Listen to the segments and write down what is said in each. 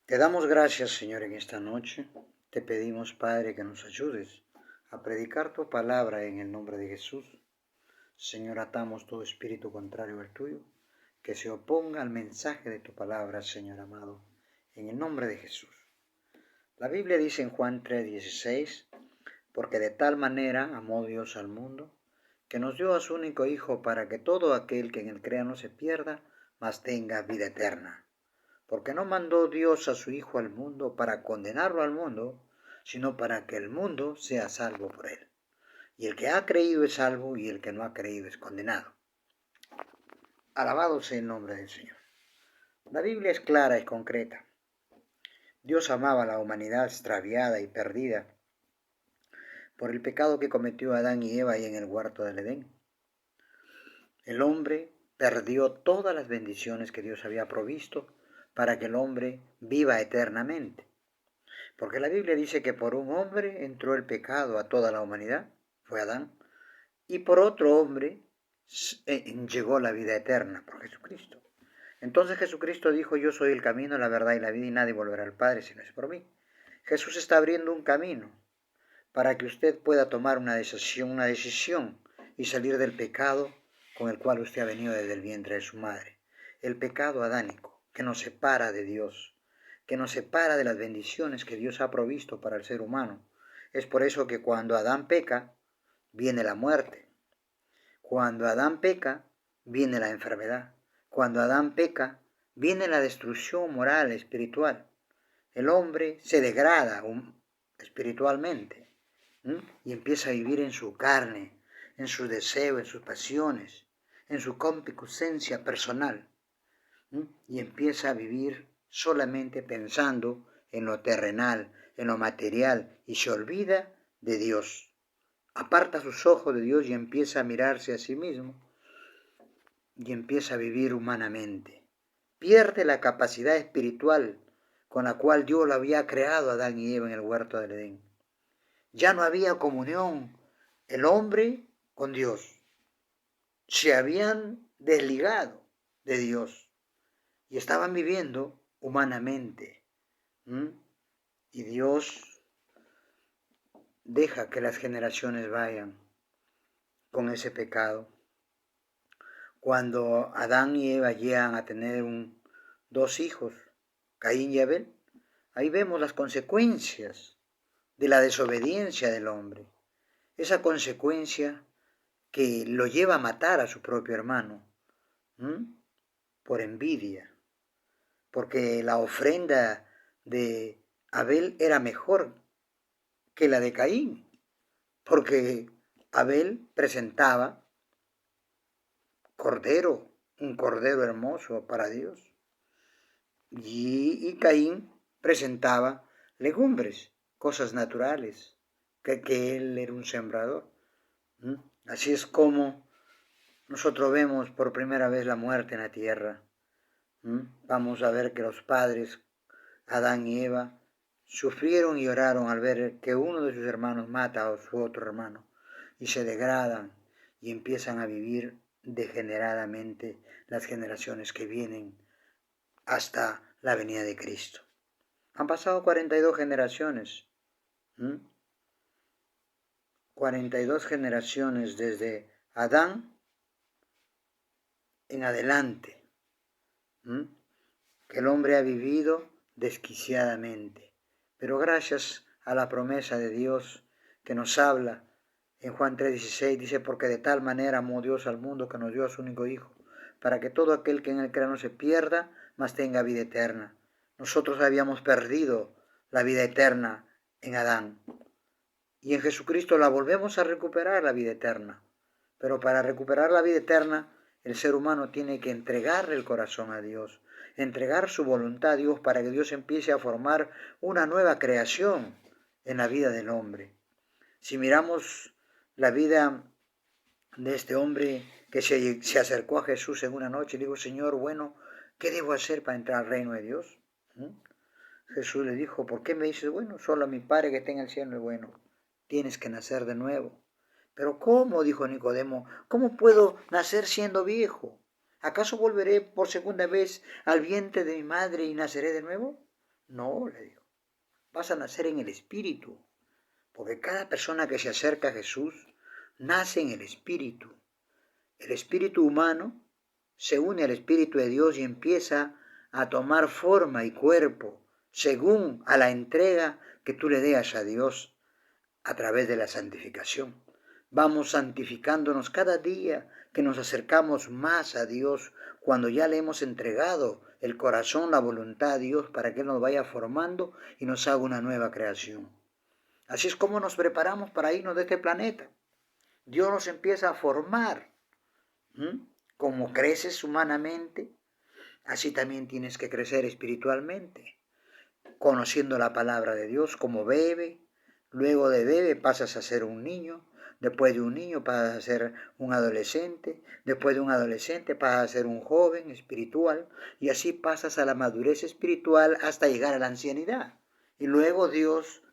Te damos gracias, Señor, en esta noche. Te pedimos, Padre, que nos ayudes a predicar tu palabra en el nombre de Jesús. Señor, atamos todo espíritu contrario al tuyo, que se oponga al mensaje de tu palabra, Señor amado, en el nombre de Jesús. La Biblia dice en Juan 3:16, porque de tal manera amó Dios al mundo, que nos dio a su único Hijo para que todo aquel que en él crea no se pierda, mas tenga vida eterna. Porque no mandó Dios a su Hijo al mundo para condenarlo al mundo, sino para que el mundo sea salvo por él. Y el que ha creído es salvo, y el que no ha creído es condenado. Alabado sea el nombre del Señor. La Biblia es clara y concreta. Dios amaba a la humanidad extraviada y perdida por el pecado que cometió Adán y Eva ahí en el huerto del Edén. El hombre perdió todas las bendiciones que Dios había provisto para que el hombre viva eternamente. Porque la Biblia dice que por un hombre entró el pecado a toda la humanidad, fue Adán, y por otro hombre llegó la vida eterna, por Jesucristo. Entonces Jesucristo dijo, yo soy el camino, la verdad y la vida, y nadie volverá al Padre si no es por mí. Jesús está abriendo un camino para que usted pueda tomar una decisión y salir del pecado con el cual usted ha venido desde el vientre de su madre. El pecado adánico, que nos separa de Dios, que nos separa de las bendiciones que Dios ha provisto para el ser humano. Es por eso que cuando Adán peca, viene la muerte. Cuando Adán peca, viene la enfermedad. Cuando Adán peca, viene la destrucción moral, espiritual. El hombre se degrada espiritualmente, y empieza a vivir en su carne, en sus deseos, en sus pasiones, en su concupiscencia personal, y empieza a vivir solamente pensando en lo terrenal, en lo material, y se olvida de Dios. Aparta sus ojos de Dios y empieza a mirarse a sí mismo y empieza a vivir humanamente. Pierde la capacidad espiritual con la cual Dios lo había creado a Adán y Eva en el huerto del Edén. Ya no había comunión el hombre con Dios. Se habían desligado de Dios y estaban viviendo humanamente. Y Dios deja que las generaciones vayan con ese pecado. Cuando Adán y Eva llegan a tener dos hijos, Caín y Abel, ahí vemos las consecuencias de la desobediencia del hombre. Esa consecuencia que lo lleva a matar a su propio hermano, por envidia, porque la ofrenda de Abel era mejor que la de Caín, porque Abel presentaba un cordero hermoso para Dios, y Caín presentaba legumbres, cosas naturales, que él era un sembrador. Así es como nosotros vemos por primera vez la muerte en la tierra. Vamos a ver que los padres, Adán y Eva, sufrieron y lloraron al ver que uno de sus hermanos mata a su otro hermano y se degradan y empiezan a vivir degeneradamente las generaciones que vienen hasta la venida de Cristo. Han pasado 42 generaciones. 42 generaciones desde Adán en adelante, que el hombre ha vivido desquiciadamente. Pero gracias a la promesa de Dios que nos habla en Juan 3:16, dice, porque de tal manera amó Dios al mundo que nos dio a su único Hijo, para que todo aquel que en él crea no se pierda, mas tenga vida eterna. Nosotros habíamos perdido la vida eterna en Adán, y en Jesucristo la volvemos a recuperar, la vida eterna. Pero para recuperar la vida eterna, el ser humano tiene que entregarle el corazón a Dios, entregar su voluntad a Dios para que Dios empiece a formar una nueva creación en la vida del hombre. Si miramos la vida de este hombre que se acercó a Jesús en una noche y le dijo, Señor, bueno, ¿qué debo hacer para entrar al reino de Dios? Jesús le dijo, ¿por qué me dices, bueno, solo a mi Padre que está en el cielo es bueno? Tienes que nacer de nuevo. Pero ¿cómo? Dijo Nicodemo, ¿cómo puedo nacer siendo viejo? ¿Acaso volveré por segunda vez al vientre de mi madre y naceré de nuevo? No, le digo, vas a nacer en el Espíritu, porque cada persona que se acerca a Jesús nace en el Espíritu. El espíritu humano se une al Espíritu de Dios y empieza a tomar forma y cuerpo según a la entrega que tú le des a Dios a través de la santificación. Vamos santificándonos cada día que nos acercamos más a Dios cuando ya le hemos entregado el corazón, la voluntad a Dios para que Él nos vaya formando y nos haga una nueva creación. Así es como nos preparamos para irnos de este planeta. Dios nos empieza a formar. Como creces humanamente, así también tienes que crecer espiritualmente, conociendo la palabra de Dios como bebe, luego de bebe pasas a ser un niño, después de un niño pasas a ser un adolescente, después de un adolescente pasas a ser un joven espiritual, y así pasas a la madurez espiritual hasta llegar a la ancianidad. Y luego Dios,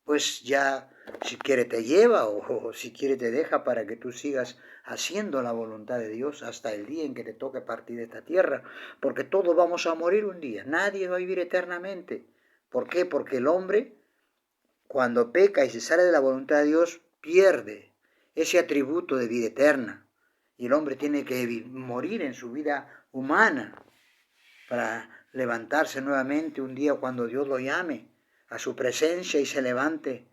pues ya si quiere te lleva o si quiere te deja para que tú sigas haciendo la voluntad de Dios hasta el día en que te toque partir de esta tierra, porque todos vamos a morir un día, nadie va a vivir eternamente. ¿Por qué? Porque el hombre, cuando peca y se sale de la voluntad de Dios, pierde ese atributo de vida eterna. Y el hombre tiene que morir en su vida humana para levantarse nuevamente un día cuando Dios lo llame a su presencia y se levante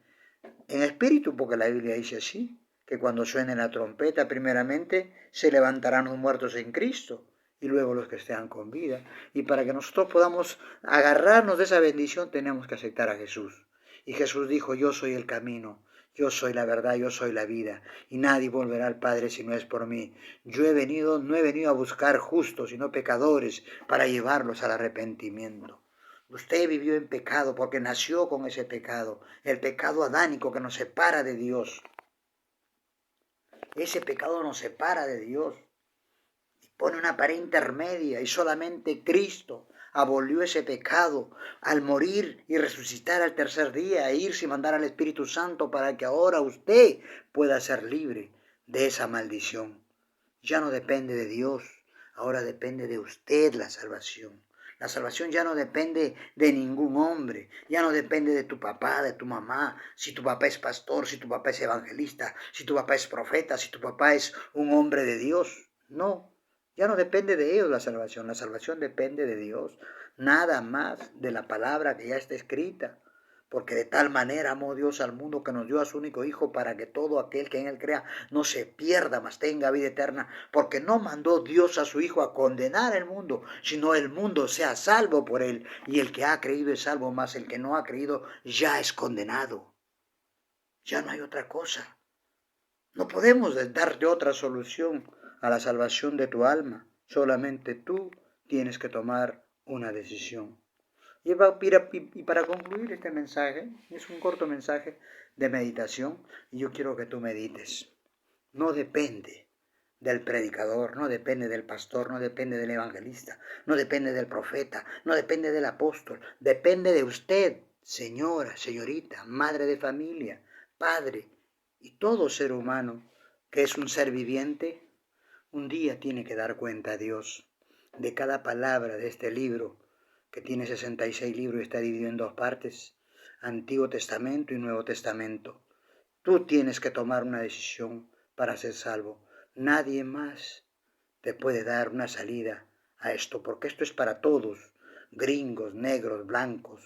en espíritu, porque la Biblia dice así, que cuando suene la trompeta, primeramente se levantarán los muertos en Cristo y luego los que estén con vida. Y para que nosotros podamos agarrarnos de esa bendición, tenemos que aceptar a Jesús. Y Jesús dijo, yo soy el camino, yo soy la verdad, yo soy la vida, y nadie volverá al Padre si no es por mí. Yo no he venido a buscar justos, sino pecadores, para llevarlos al arrepentimiento. Usted vivió en pecado porque nació con ese pecado, el pecado adánico que nos separa de Dios. Ese pecado nos separa de Dios y pone una pared intermedia y solamente Cristo abolió ese pecado al morir y resucitar al tercer día e irse y mandar al Espíritu Santo para que ahora usted pueda ser libre de esa maldición. Ya no depende de Dios, ahora depende de usted la salvación. La salvación ya no depende de ningún hombre, ya no depende de tu papá, de tu mamá, si tu papá es pastor, si tu papá es evangelista, si tu papá es profeta, si tu papá es un hombre de Dios. No, ya no depende de ellos la salvación depende de Dios, nada más de la palabra que ya está escrita. Porque de tal manera amó Dios al mundo que nos dio a su único Hijo para que todo aquel que en él crea no se pierda, mas tenga vida eterna. Porque no mandó Dios a su Hijo a condenar el mundo, sino el mundo sea salvo por él. Y el que ha creído es salvo, mas el que no ha creído ya es condenado. Ya no hay otra cosa. No podemos darte otra solución a la salvación de tu alma. Solamente tú tienes que tomar una decisión. Y para concluir este mensaje, es un corto mensaje de meditación, y yo quiero que tú medites. No depende del predicador, no depende del pastor, no depende del evangelista, no depende del profeta, no depende del apóstol, depende de usted, señora, señorita, madre de familia, padre y todo ser humano que es un ser viviente. Un día tiene que dar cuenta a Dios de cada palabra de este libro, que tiene 66 libros y está dividido en dos partes, Antiguo Testamento y Nuevo Testamento. Tú tienes que tomar una decisión para ser salvo. Nadie más te puede dar una salida a esto, porque esto es para todos, gringos, negros, blancos,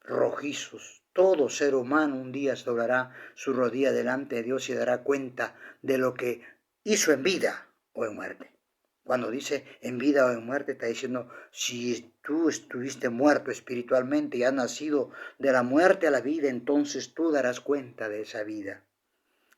rojizos. Todo ser humano un día se doblará su rodilla delante de Dios y dará cuenta de lo que hizo en vida o en muerte. Cuando dice en vida o en muerte, está diciendo, si tú estuviste muerto espiritualmente y has nacido de la muerte a la vida, entonces tú darás cuenta de esa vida.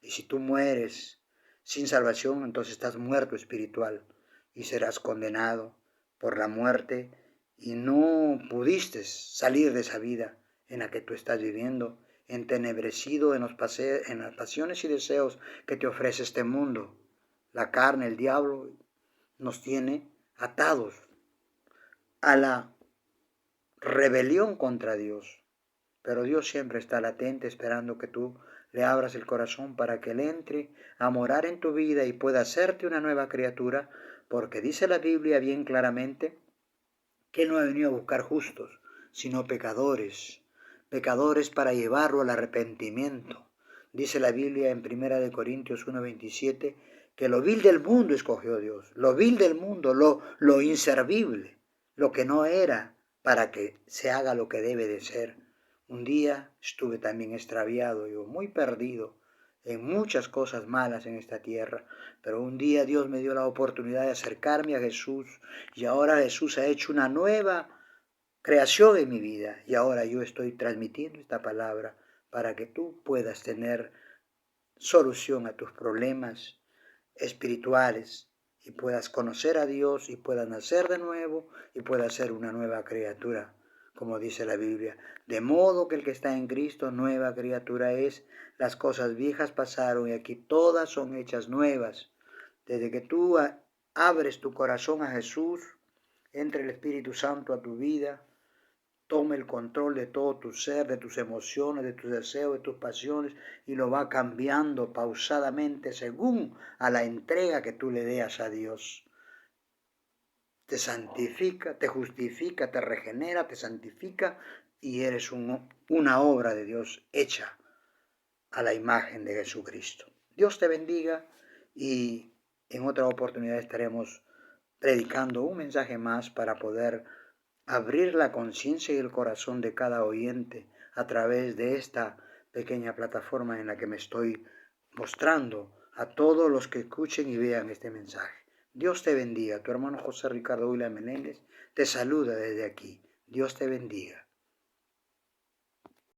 Y si tú mueres sin salvación, entonces estás muerto espiritual y serás condenado por la muerte y no pudiste salir de esa vida en la que tú estás viviendo, entenebrecido en las pasiones y deseos que te ofrece este mundo. La carne, el diablo, nos tiene atados a la rebelión contra Dios. Pero Dios siempre está latente esperando que tú le abras el corazón para que Él entre a morar en tu vida y pueda hacerte una nueva criatura, porque dice la Biblia bien claramente que Él no ha venido a buscar justos, sino pecadores, pecadores para llevarlo al arrepentimiento. Dice la Biblia en 1 Corintios 1:27 que lo vil del mundo escogió Dios, lo vil del mundo, lo inservible, lo que no era, para que se haga lo que debe de ser. Un día estuve también extraviado, yo muy perdido en muchas cosas malas en esta tierra, pero un día Dios me dio la oportunidad de acercarme a Jesús y ahora Jesús ha hecho una nueva creación en mi vida y ahora yo estoy transmitiendo esta palabra para que tú puedas tener solución a tus problemas espirituales y puedas conocer a Dios y puedas nacer de nuevo y puedas ser una nueva criatura, como dice la Biblia. De modo que el que está en Cristo, nueva criatura es, las cosas viejas pasaron y aquí todas son hechas nuevas. Desde que tú abres tu corazón a Jesús, entra el Espíritu Santo a tu vida, toma el control de todo tu ser, de tus emociones, de tus deseos, de tus pasiones y lo va cambiando pausadamente según a la entrega que tú le des a Dios. Te santifica, te justifica, te regenera, te santifica y eres una obra de Dios hecha a la imagen de Jesucristo. Dios te bendiga y en otra oportunidad estaremos predicando un mensaje más para poder abrir la conciencia y el corazón de cada oyente a través de esta pequeña plataforma en la que me estoy mostrando a todos los que escuchen y vean este mensaje. Dios te bendiga. Tu hermano José Ricardo William Menéndez te saluda desde aquí. Dios te bendiga.